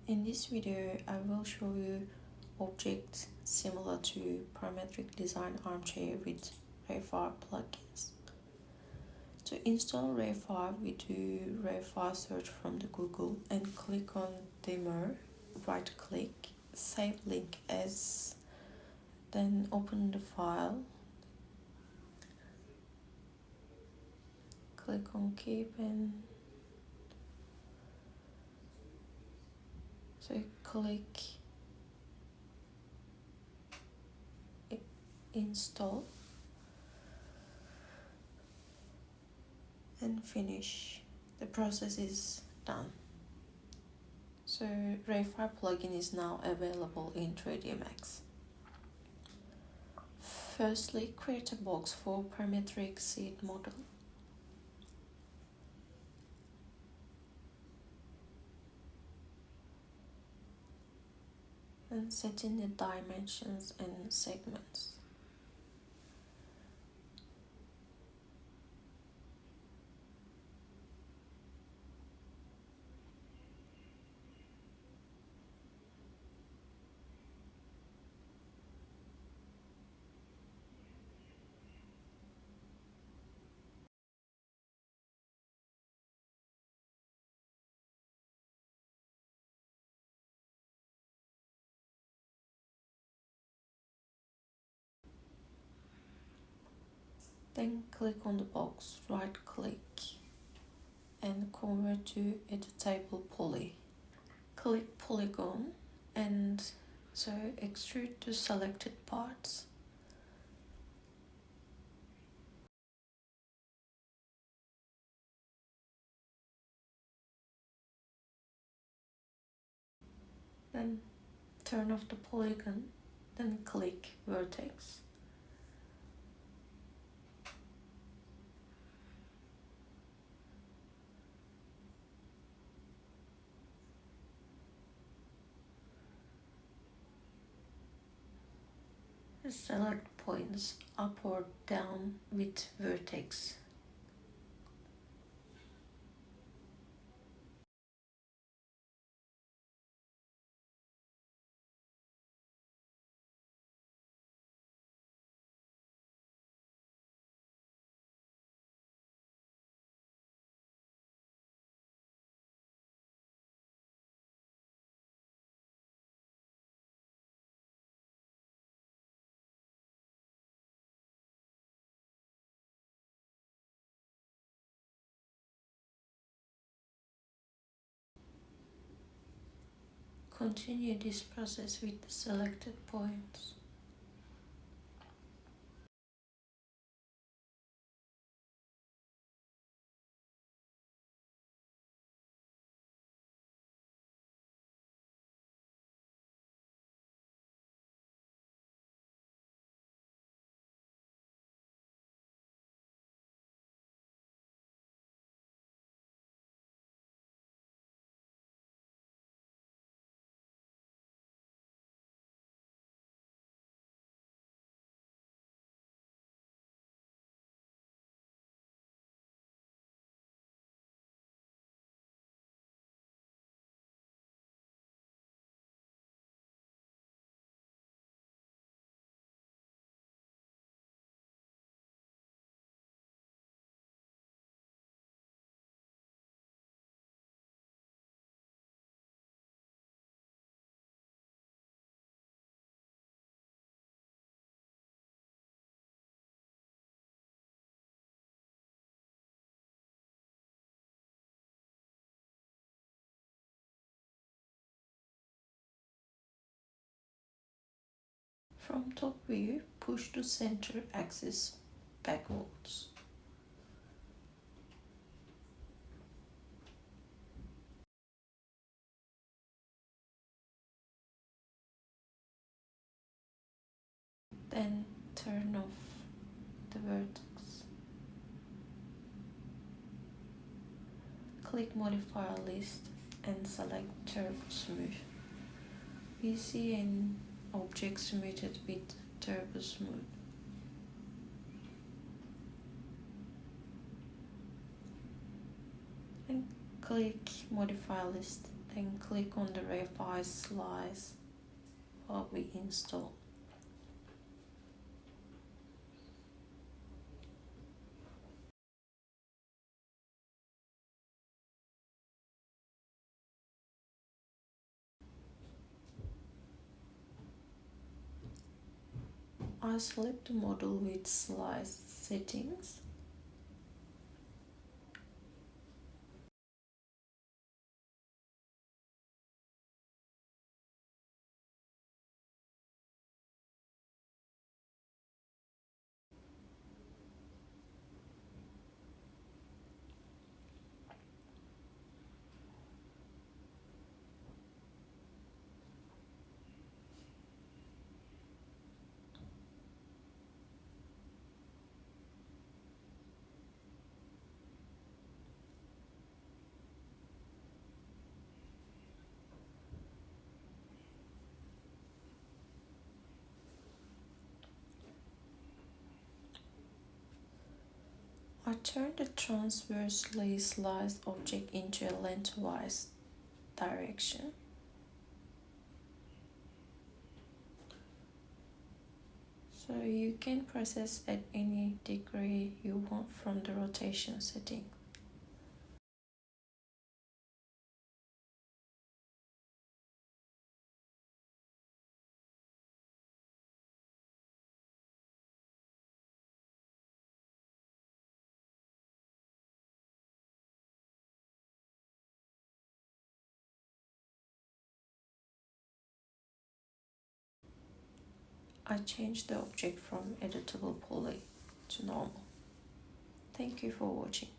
In this video, I will show you objects similar to parametric design armchair with Ray5 plugins. To install Ray5, we do Ray5 search from the Google and click on demo, right click, save link as, then open the file, click on keep and so click install and finish. The process is done. So Ray5 plugin is now available in 3D Max. Firstly, create a box for parametric seat model. And set in the dimensions and segments. Then click on the box, right click and convert to editable poly. Click polygon and so extrude the selected parts. Then turn off the polygon, then click vertex. Select points up or down with vertex. Continue this process with the selected points. From top view, push the center axis backwards. Then turn off the vertex. Click Modifier List and select Turbo Smooth. We see an object smoothed with Turbo Smooth. And click Modifier List, Then click on the Ray5 slice while we install. I select the model with slice settings. I turn the transversely sliced object into a lengthwise direction. So you can process at any degree you want from the rotation setting. I change the object from editable poly to normal. Thank you for watching.